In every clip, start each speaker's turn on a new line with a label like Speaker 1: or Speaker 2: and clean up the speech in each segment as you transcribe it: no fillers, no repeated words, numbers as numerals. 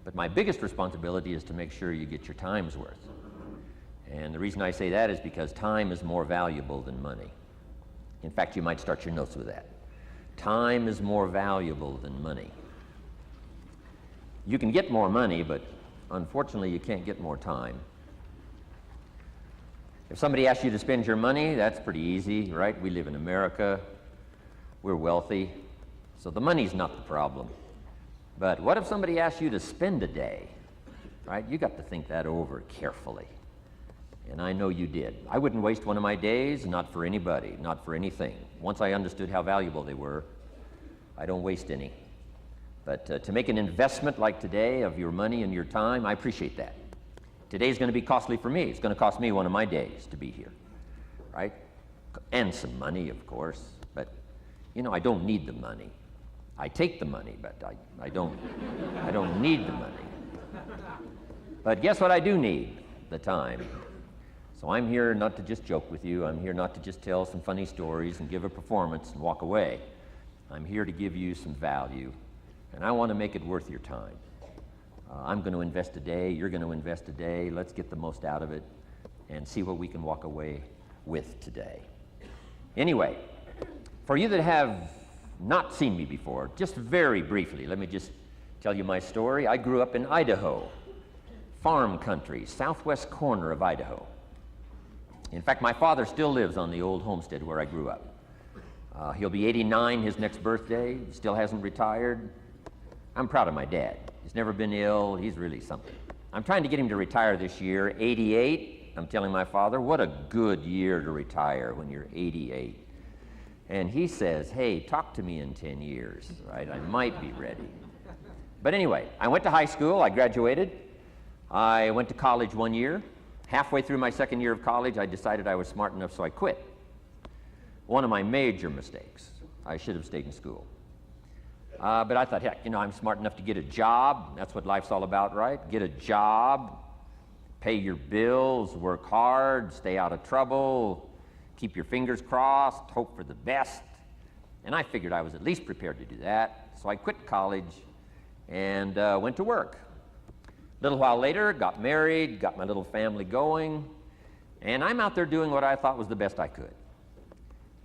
Speaker 1: But my biggest responsibility is to make sure you get your time's worth. And the reason I say that is because time is more valuable than money. In fact, you might start your notes with that. Time is more valuable than money. You can get more money, but unfortunately you can't get more time. If somebody asks you to spend your money, that's pretty easy, right? We live in America, we're wealthy, so the money's not the problem. But what if somebody asks you to spend a day, right? You got to think that over carefully. And I know you did. I wouldn't waste one of my days, not for anybody, not for anything. Once I understood how valuable they were, I don't waste any. But to make an investment like today of your money and your time, I appreciate that. Today's going to be costly for me. It's going to cost me one of my days to be here, right? And some money, of course. But, you know, I don't need the money. I take the money, but I don't need the money. But guess what I do need? The time. So I'm here not to just joke with you. I'm here not to just tell some funny stories and give a performance and walk away. I'm here to give you some value, and I want to make it worth your time. I'm going to invest a day. You're going to invest a day. Let's get the most out of it and see what we can walk away with today. Anyway, for you that have not seen me before, just very briefly, let me just tell you my story. I grew up in Idaho, farm country, southwest corner of Idaho. In fact, my father still lives on the old homestead where I grew up. He'll be 89 his next birthday. He still hasn't retired. I'm proud of my dad. He's never been ill. He's really something. I'm trying to get him to retire this year, 88. I'm telling my father, what a good year to retire when you're 88. And he says, hey, talk to me in 10 years, right? I might be ready. But anyway, I went to high school. I graduated. I went to college 1 year. Halfway through my second year of college, I decided I was smart enough, so I quit. One of my major mistakes. I should have stayed in school. But I thought, heck, you know, I'm smart enough to get a job. That's what life's all about, right? Get a job, pay your bills, work hard, stay out of trouble, keep your fingers crossed, hope for the best. And I figured I was at least prepared to do that. So I quit college and went to work. A little while later, got married, got my little family going, and I'm out there doing what I thought was the best I could.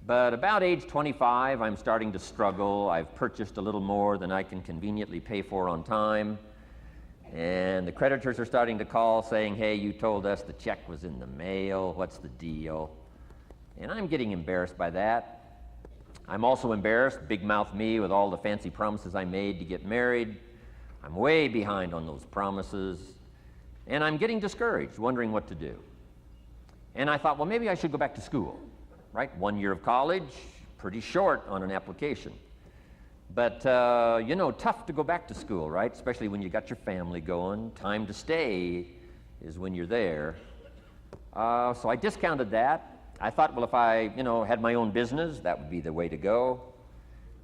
Speaker 1: But about age 25, I'm starting to struggle. I've purchased a little more than I can conveniently pay for on time, and the creditors are starting to call saying, hey, you told us the check was in the mail, what's the deal? And I'm getting embarrassed by that. I'm also embarrassed, big mouth me, with all the fancy promises I made to get married. I'm way behind on those promises, and I'm getting discouraged, wondering what to do. And I thought, well, maybe I should go back to school, right? 1 year of college, pretty short on an application. But, you know, tough to go back to school, right? Especially when you got your family going. Time to stay is when you're there. So I discounted that. I thought, well, if I, you know, had my own business, that would be the way to go.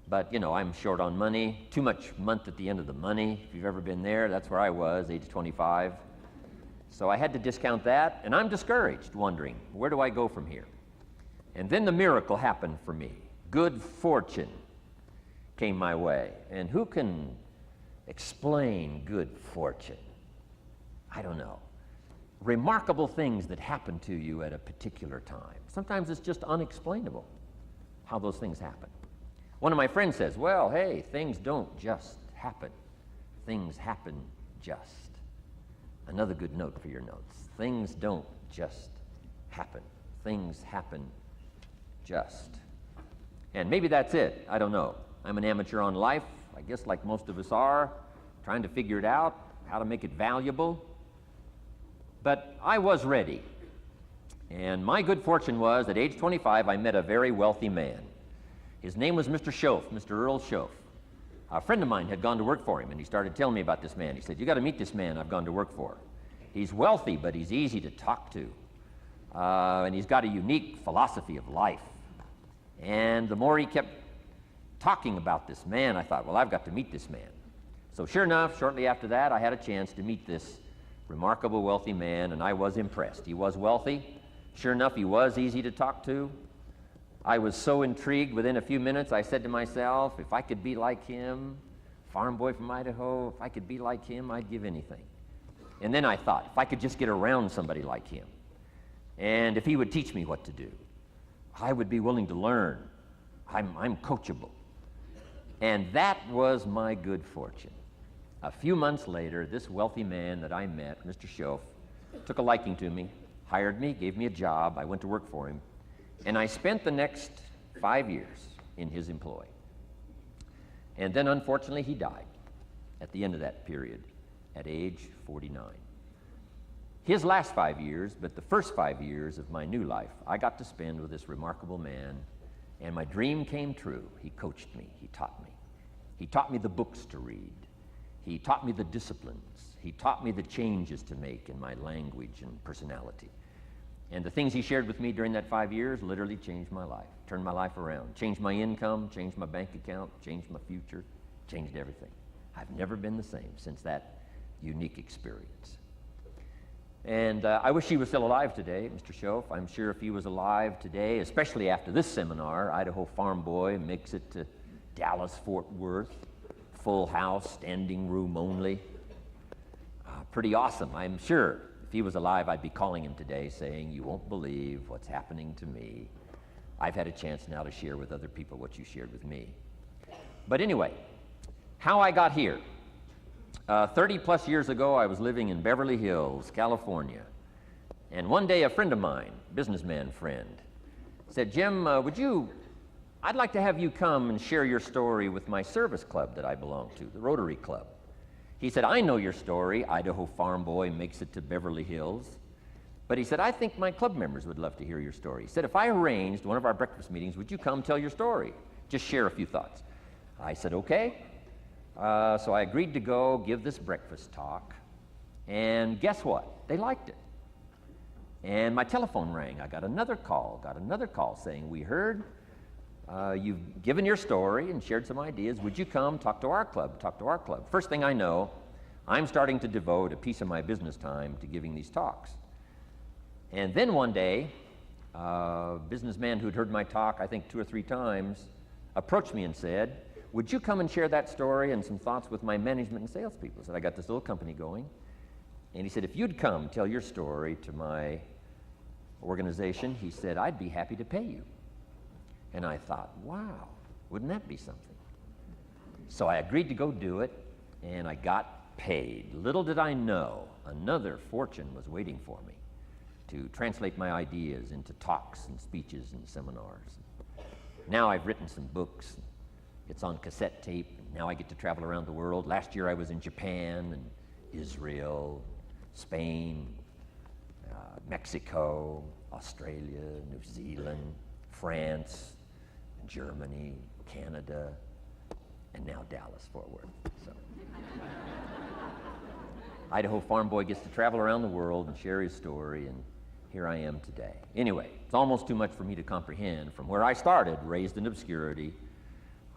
Speaker 1: But, you know, I'm short on money, too much month at the end of the money. If you've ever been there, that's where I was, age 25. So I had to discount that, and I'm discouraged, wondering, where do I go from here? And then the miracle happened for me. Good fortune came my way. And who can explain good fortune? I don't know. Remarkable things that happen to you at a particular time. Sometimes it's just unexplainable how those things happen. One of my friends says, well, hey, things don't just happen. Things happen just. Another good note for your notes. Things don't just happen. Things happen just. And maybe that's it. I don't know. I'm an amateur on life, I guess like most of us are, trying to figure it out, how to make it valuable. But I was ready. And my good fortune was, at age 25, I met a very wealthy man. His name was Mr. Schoaf, Mr. Earl Schoaf. A friend of mine had gone to work for him, and he started telling me about this man. He said, you got to meet this man I've gone to work for. He's wealthy, but he's easy to talk to. And he's got a unique philosophy of life. And the more he kept talking about this man, I thought, well, I've got to meet this man. So sure enough, shortly after that, I had a chance to meet this remarkable wealthy man, and I was impressed. He was wealthy. Sure enough, he was easy to talk to. I was so intrigued, within a few minutes, I said to myself, if I could be like him, farm boy from Idaho, if I could be like him, I'd give anything. And then I thought, if I could just get around somebody like him, and if he would teach me what to do, I would be willing to learn. I'm coachable. And that was my good fortune. A few months later, this wealthy man that I met, Mr. Schoaf, took a liking to me, hired me, gave me a job. I went to work for him. And I spent the next 5 years in his employ. And then, unfortunately, he died at the end of that period at age 49. His last 5 years, but the first 5 years of my new life, I got to spend with this remarkable man, and my dream came true. He coached me. He taught me. He taught me the books to read. He taught me the disciplines. He taught me the changes to make in my language and personality. And the things he shared with me during that 5 years literally changed my life, turned my life around, changed my income, changed my bank account, changed my future, changed everything. I've never been the same since that unique experience. And I wish he was still alive today, Mr. Schoaf. I'm sure if he was alive today, especially after this seminar, Idaho Farm Boy makes it to Dallas, Fort Worth, full house, standing room only. Pretty awesome. I'm sure if he was alive, I'd be calling him today saying, you won't believe what's happening to me. I've had a chance now to share with other people what you shared with me. But anyway, how I got here. 30 plus years ago, I was living in Beverly Hills, California. And one day a friend of mine, businessman friend, said, Jim, I'd like to have you come and share your story with my service club that I belong to, the Rotary Club. He said, I know your story, Idaho Farm Boy makes it to Beverly Hills. But he said, I think my club members would love to hear your story. He said, if I arranged one of our breakfast meetings, would you come tell your story? Just share a few thoughts. I said, okay. So I agreed to go give this breakfast talk. And guess what? They liked it. And my telephone rang. I got another call saying, we heard you've given your story and shared some ideas. Would you come talk to our club? First thing I know, I'm starting to devote a piece of my business time to giving these talks. And then one day, a businessman who'd heard my talk, I think 2 or 3 times, approached me and said, would you come and share that story and some thoughts with my management and salespeople? I said, I got this little company going. And he said, if you'd come tell your story to my organization, he said, I'd be happy to pay you. And I thought, wow, wouldn't that be something? So I agreed to go do it, and I got paid. Little did I know, another fortune was waiting for me to translate my ideas into talks and speeches and seminars. Now I've written some books. It's on cassette tape, and now I get to travel around the world. Last year I was in Japan and Israel, Spain, Mexico, Australia, New Zealand, France, Germany, Canada, and now Dallas, Fort Worth. So. Idaho Farm Boy gets to travel around the world and share his story, and here I am today. Anyway, it's almost too much for me to comprehend. From where I started, raised in obscurity,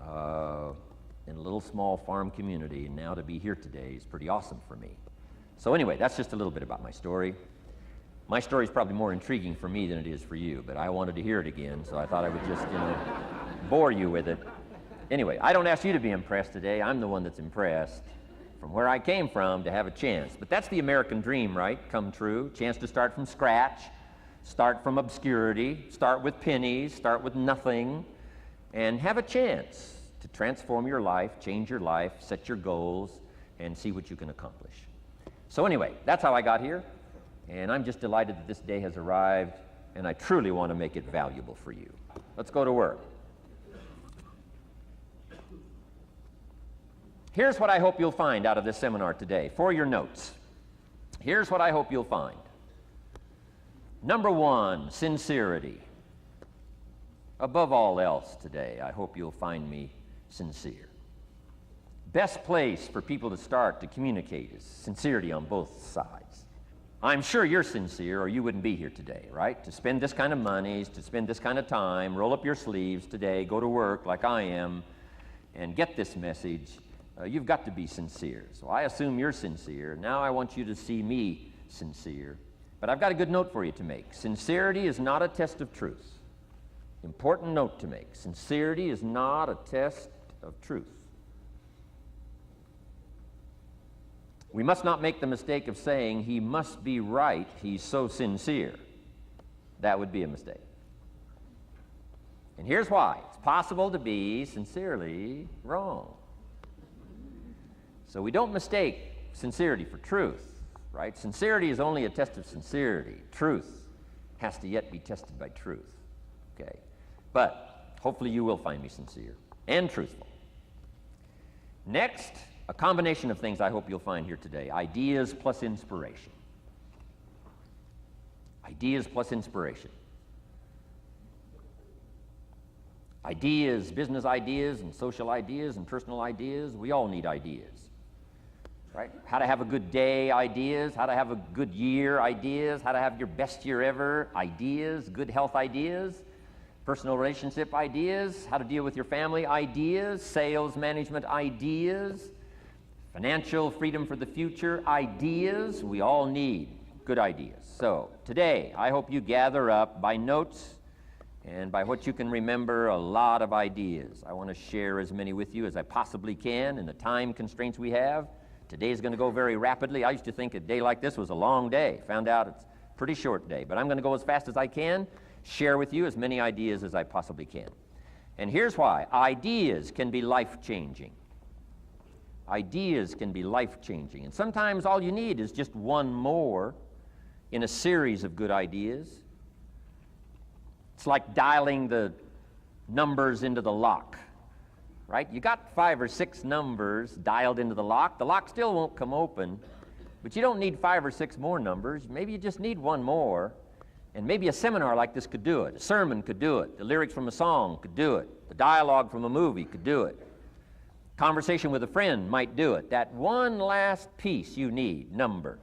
Speaker 1: in a little small farm community, and now to be here today is pretty awesome for me. So anyway, that's just a little bit about my story. My story is probably more intriguing for me than it is for you, but I wanted to hear it again, so I thought I would just, bore you with it. Anyway, I don't ask you to be impressed today. I'm the one that's impressed from where I came from to have a chance. But that's the American dream, right? Come true. Chance to start from scratch, start from obscurity, start with pennies, start with nothing, and have a chance to transform your life, change your life, set your goals, and see what you can accomplish. So anyway, that's how I got here, and I'm just delighted that this day has arrived, and I truly want to make it valuable for you. Let's go to work. Here's what I hope you'll find out of this seminar today for your notes. Here's what I hope you'll find. Number 1, sincerity. Above all else today, I hope you'll find me sincere. Best place for people to start to communicate is sincerity on both sides. I'm sure you're sincere or you wouldn't be here today, right? To spend this kind of money, to spend this kind of time, roll up your sleeves today, go to work like I am, and get this message. You've got to be sincere. So I assume you're sincere. Now I want you to see me sincere. But I've got a good note for you to make. Sincerity is not a test of truth. Important note to make. Sincerity is not a test of truth. We must not make the mistake of saying, he must be right, he's so sincere. That would be a mistake. And here's why. It's possible to be sincerely wrong. So we don't mistake sincerity for truth, right? Sincerity is only a test of sincerity. Truth has to yet be tested by truth, okay? But hopefully you will find me sincere and truthful. Next, a combination of things I hope you'll find here today. Ideas plus inspiration. Ideas plus inspiration. Ideas, business ideas and social ideas and personal ideas, we all need ideas, right? How to have a good day ideas, how to have a good year ideas, how to have your best year ever ideas, good health ideas, personal relationship ideas, how to deal with your family ideas, sales management ideas, financial freedom for the future ideas. We all need good ideas. So today, I hope you gather up by notes and by what you can remember a lot of ideas. I want to share as many with you as I possibly can in the time constraints we have. Today is going to go very rapidly. I used to think a day like this was a long day. Found out it's a pretty short day. But I'm going to go as fast as I can, share with you as many ideas as I possibly can. And here's why. Ideas can be life-changing. Ideas can be life-changing. And sometimes all you need is just one more in a series of good ideas. It's like dialing the numbers into the lock, right? You got 5 or 6 numbers dialed into the lock. The lock still won't come open, but you don't need 5 or 6 more numbers. Maybe you just need one more, and maybe a seminar like this could do it. A sermon could do it. The lyrics from a song could do it. The dialogue from a movie could do it. Conversation with a friend might do it. That one last piece you need, number.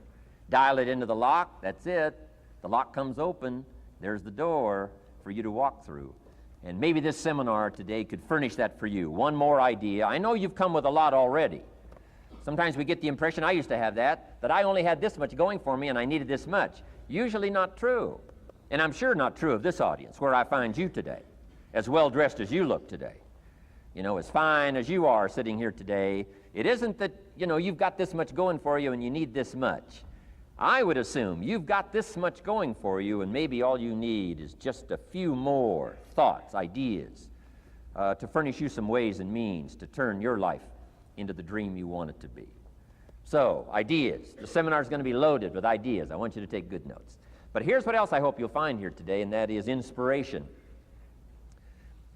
Speaker 1: Dial it into the lock, that's it. The lock comes open, there's the door for you to walk through. And maybe this seminar today could furnish that for you. One more idea. I know you've come with a lot already. Sometimes we get the impression, I used to have that I only had this much going for me and I needed this much. Usually not true. And I'm sure not true of this audience, where I find you today, as well dressed as you look today. You know, as fine as you are sitting here today. It isn't that, you know, you've got this much going for you and you need this much. I would assume you've got this much going for you and maybe all you need is just a few more thoughts, ideas, to furnish you some ways and means to turn your life into the dream you want it to be. So, ideas. The seminar is going to be loaded with ideas. I want you to take good notes. But here's what else I hope you'll find here today, and that is inspiration.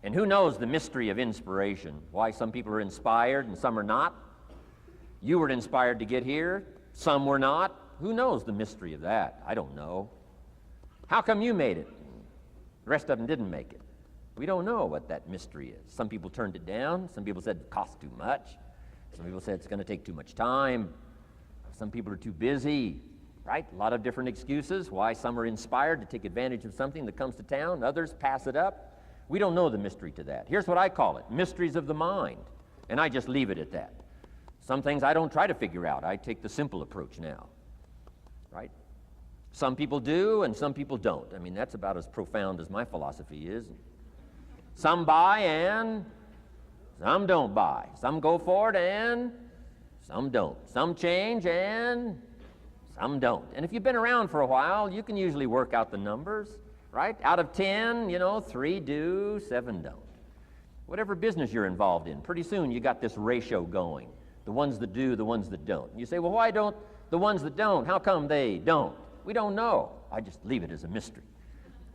Speaker 1: And who knows the mystery of inspiration? Why some people are inspired and some are not? You were inspired to get here, some were not. Who knows the mystery of that? I don't know. How come you made it? The rest of them didn't make it. We don't know what that mystery is. Some people turned it down. Some people said it costs too much. Some people said it's going to take too much time. Some people are too busy, right? A lot of different excuses why some are inspired to take advantage of something that comes to town. Others pass it up. We don't know the mystery to that. Here's what I call it, mysteries of the mind. And I just leave it at that. Some things I don't try to figure out. I take the simple approach now. Right? Some people do and some people don't. I mean, that's about as profound as my philosophy is. Some buy and some don't buy. Some go for it and some don't. Some change and some don't. And if you've been around for a while, you can usually work out the numbers, right? Out of 10, 3 do, 7 don't. Whatever business you're involved in, pretty soon you got this ratio going. The ones that do, the ones that don't. And you say, well, why don't the ones that don't, how come they don't? We don't know. I just leave it as a mystery.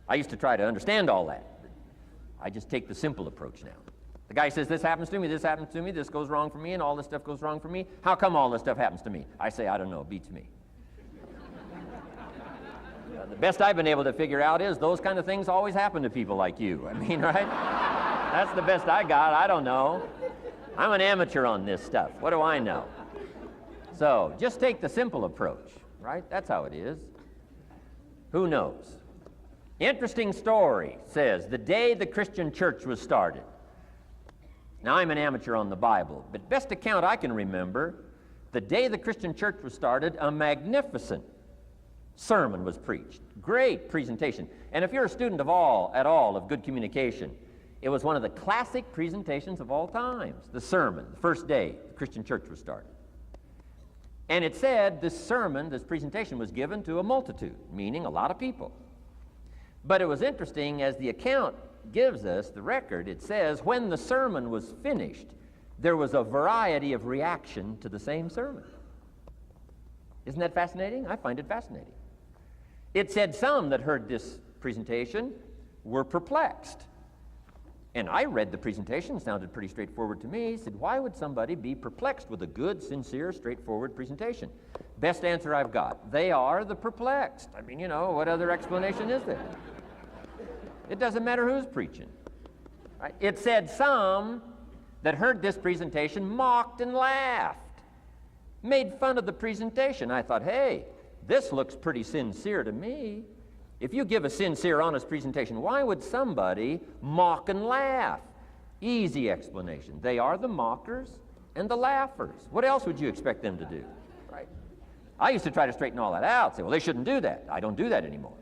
Speaker 1: I used to try to understand all that. I just take the simple approach now. The guy says, this happens to me, this goes wrong for me, and all this stuff goes wrong for me. How come all this stuff happens to me? I say, I don't know, beats me. The best I've been able to figure out is those kind of things always happen to people like you. I mean, right? That's the best I got. I don't know. I'm an amateur on this stuff. What do I know? So, just take the simple approach, right? That's how it is. Who knows? Interesting story says, the day the Christian church was started. Now, I'm an amateur on the Bible, but best account I can remember, the day the Christian church was started, a magnificent sermon was preached. Great presentation. And if you're a student at all of good communication, it was one of the classic presentations of all times, the sermon, the first day the Christian church was started. And it said this sermon, this presentation was given to a multitude, meaning a lot of people. But it was interesting, as the account gives us, the record, it says, when the sermon was finished, there was a variety of reaction to the same sermon. Isn't that fascinating? I find it fascinating. It said some that heard this presentation were perplexed. And I read the presentation, sounded pretty straightforward to me. Said, why would somebody be perplexed with a good, sincere, straightforward presentation? Best answer I've got. They are the perplexed. I mean, you know, what other explanation is there? It doesn't matter who's preaching. Right? It said some that heard this presentation mocked and laughed, made fun of the presentation. I thought, hey, this looks pretty sincere to me. If you give a sincere, honest presentation, why would somebody mock and laugh? Easy explanation. They are the mockers and the laughers. What else would you expect them to do? Right? I used to try to straighten all that out, say, well, they shouldn't do that. I don't do that anymore.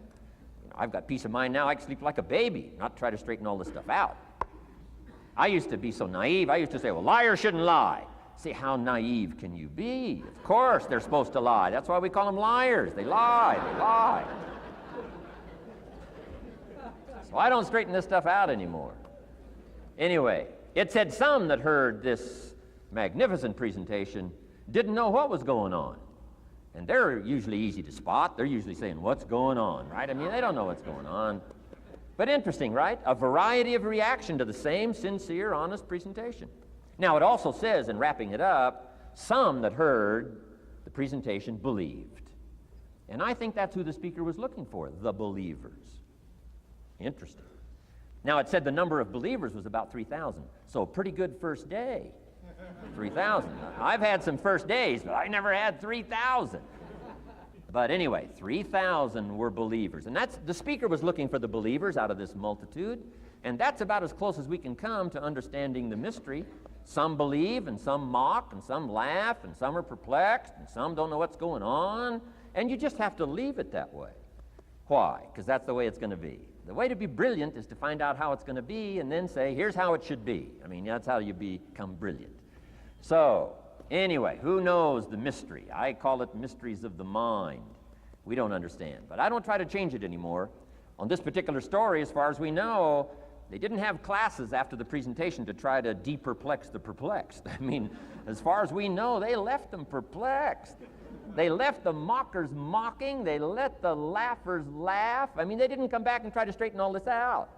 Speaker 1: You know, I've got peace of mind now. I can sleep like a baby, not try to straighten all this stuff out. I used to be so naive. I used to say, well, liars shouldn't lie. See, how naive can you be? Of course they're supposed to lie. That's why we call them liars. They lie. They lie. So I don't straighten this stuff out anymore. Anyway, it said some that heard this magnificent presentation didn't know what was going on. And they're usually easy to spot. They're usually saying, what's going on, right? I mean, they don't know what's going on. But interesting, right? A variety of reaction to the same sincere, honest presentation. Now, it also says, in wrapping it up, some that heard the presentation believed. And I think that's who the speaker was looking for, the believers. Interesting. Now, it said the number of believers was about 3,000. So, pretty good first day. 3,000. I've had some first days, but I never had 3,000. But anyway, 3,000 were believers. And that's, the speaker was looking for the believers out of this multitude. And that's about as close as we can come to understanding the mystery. Some believe, and some mock, and some laugh, and some are perplexed, and some don't know what's going on. And you just have to leave it that way. Why? Because that's the way it's going to be. The way to be brilliant is to find out how it's going to be and then say, here's how it should be. I mean, that's how you become brilliant. So, anyway, who knows the mystery? I call it mysteries of the mind. We don't understand. But I don't try to change it anymore. On this particular story, as far as we know, they didn't have classes after the presentation to try to de-perplex the perplexed. I mean, as far as we know, they left them perplexed. They left the mockers mocking. They let the laughers laugh. I mean, they didn't come back and try to straighten all this out.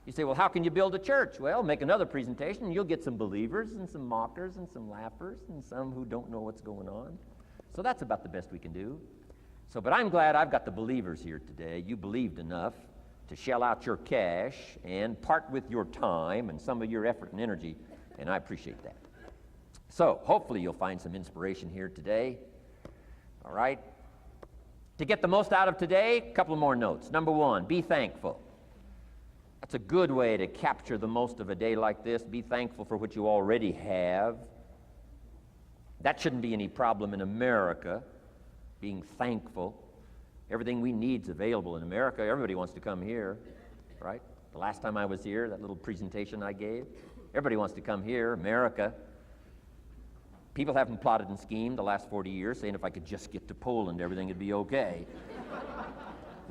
Speaker 1: You say, well, how can you build a church? Well, make another presentation, and you'll get some believers and some mockers and some laughers and some who don't know what's going on. So that's about the best we can do. So, but I'm glad I've got the believers here today. You believed enough to shell out your cash and part with your time and some of your effort and energy, and I appreciate that. So, hopefully you'll find some inspiration here today. All right? To get the most out of today, a couple more notes. Number one, be thankful. That's a good way to capture the most of a day like this. Be thankful for what you already have. That shouldn't be any problem in America, being thankful. Everything we need is available in America. Everybody wants to come here, right? The last time I was here, that little presentation I gave, everybody wants to come here, America. People haven't plotted and schemed the last 40 years saying if I could just get to Poland, everything would be okay.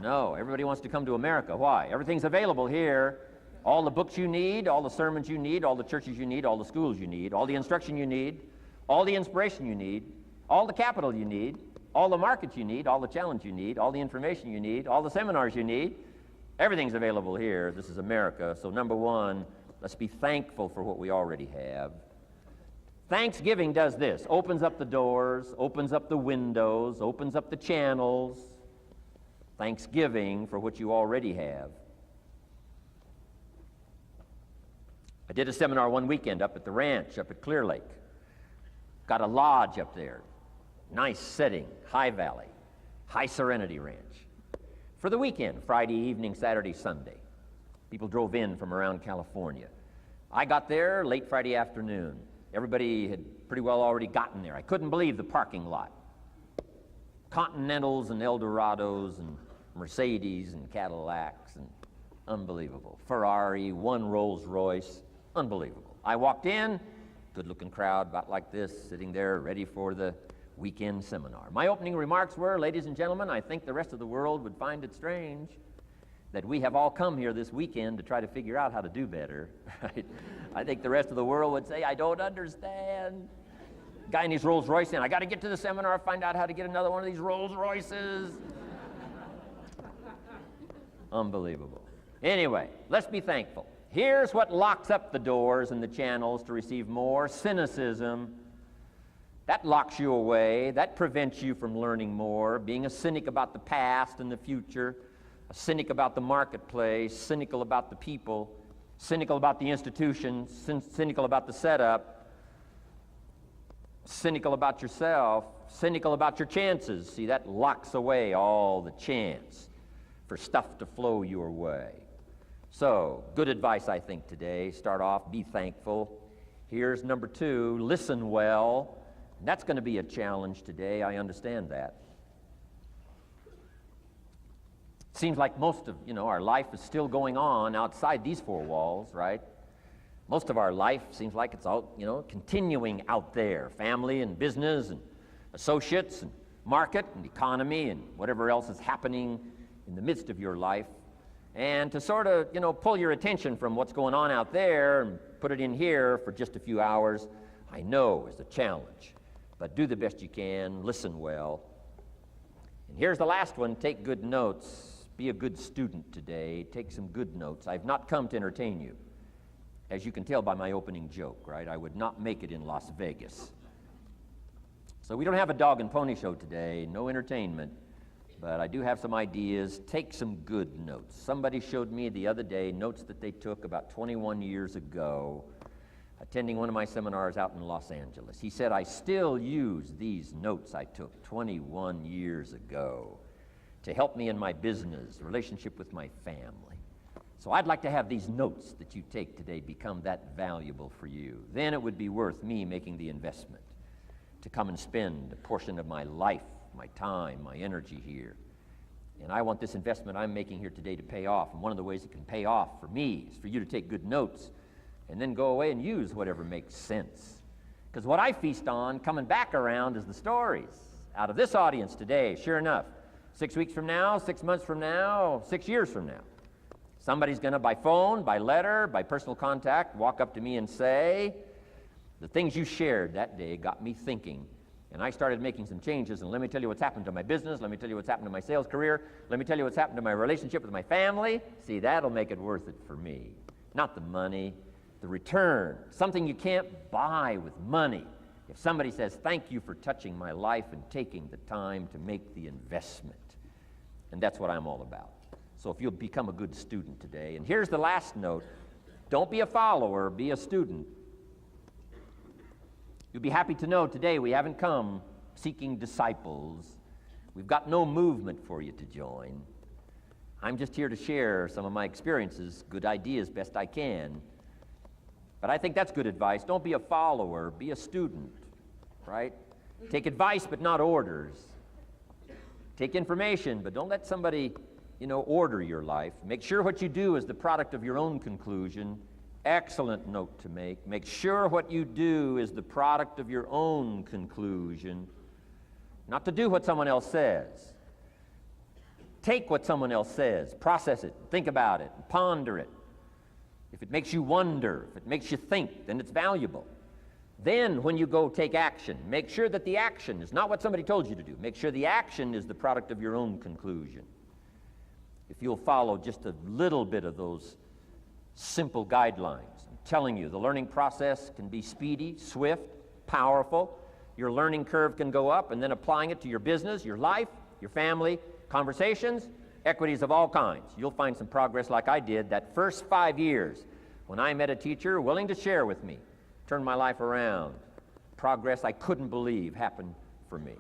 Speaker 1: No, everybody wants to come to America. Why? Everything's available here. All the books you need, all the sermons you need, all the churches you need, all the schools you need, all the instruction you need, all the inspiration you need, all the capital you need, all the markets you need, all the challenge you need, all the information you need, all the seminars you need. Everything's available here. This is America. So number one, let's be thankful for what we already have. Thanksgiving does this. Opens up the doors, opens up the windows, opens up the channels. Thanksgiving for what you already have. I did a seminar one weekend up at the ranch, up at Clear Lake. Got a lodge up there. Nice setting, high valley, high serenity ranch. For the weekend, Friday evening, Saturday, Sunday. People drove in from around California. I got there late Friday afternoon. Everybody had pretty well already gotten there. I couldn't believe the parking lot. Continentals and Eldorados and Mercedes and Cadillacs and unbelievable. Ferrari, one Rolls Royce, unbelievable. I walked in, good-looking crowd about like this, sitting there ready for the weekend seminar. My opening remarks were, ladies and gentlemen, I think the rest of the world would find it strange that we have all come here this weekend to try to figure out how to do better. Right? I think the rest of the world would say, I don't understand. Guy in his Rolls Royce, and I got to get to the seminar, find out how to get another one of these Rolls Royces. Unbelievable. Anyway, let's be thankful. Here's what locks up the doors and the channels to receive more: cynicism. That locks you away. That prevents you from learning more. Being a cynic about the past and the future, a cynic about the marketplace, cynical about the people, cynical about the institutions, cynical about the setup, cynical about yourself, cynical about your chances. See, that locks away all the chance for stuff to flow your way. So, good advice, I think, today. Start off, be thankful. Here's number 2, listen well. And that's going to be a challenge today. I understand that. It seems like most of, our life is still going on outside these 4 walls, right? Most of our life seems like it's out, continuing out there. Family and business and associates and market and economy and whatever else is happening in the midst of your life. And to sort of, pull your attention from what's going on out there and put it in here for just a few hours, I know is a challenge. But do the best you can, listen well. And here's the last one: take good notes. Be a good student today. Take some good notes. I've not come to entertain you. As you can tell by my opening joke, right? I would not make it in Las Vegas. So we don't have a dog and pony show today, no entertainment, but I do have some ideas. Take some good notes. Somebody showed me the other day notes that they took about 21 years ago, attending one of my seminars out in Los Angeles. He said, I still use these notes I took 21 years ago to help me in my business, relationship with my family. So I'd like to have these notes that you take today become that valuable for you. Then it would be worth me making the investment to come and spend a portion of my life, my time, my energy here. And I want this investment I'm making here today to pay off. And one of the ways it can pay off for me is for you to take good notes and then go away and use whatever makes sense. Because what I feast on coming back around is the stories out of this audience today. Sure enough, 6 weeks from now, 6 months from now, 6 years from now, somebody's going to, by phone, by letter, by personal contact, walk up to me and say, the things you shared that day got me thinking, and I started making some changes, and let me tell you what's happened to my business, let me tell you what's happened to my sales career, let me tell you what's happened to my relationship with my family. See, that'll make it worth it for me. Not the money, the return, something you can't buy with money. If somebody says, thank you for touching my life and taking the time to make the investment. And that's what I'm all about. So if you'll become a good student today. And here's the last note. Don't be a follower, be a student. You'll be happy to know today we haven't come seeking disciples. We've got no movement for you to join. I'm just here to share some of my experiences, good ideas, best I can. But I think that's good advice. Don't be a follower, be a student, right? Take advice, but not orders. Take information, but don't let somebody, order your life. Make sure what you do is the product of your own conclusion. Excellent note to make. Make sure what you do is the product of your own conclusion. Not to do what someone else says. Take what someone else says, process it, think about it, ponder it. If it makes you wonder, if it makes you think, then it's valuable. Then when you go take action, make sure that the action is not what somebody told you to do. Make sure the action is the product of your own conclusion. If you'll follow just a little bit of those simple guidelines, I'm telling you, the learning process can be speedy, swift, powerful. Your learning curve can go up, and then applying it to your business, your life, your family, conversations, equities of all kinds. You'll find some progress like I did that first 5 years when I met a teacher willing to share with me, turned my life around. Progress I couldn't believe happened for me.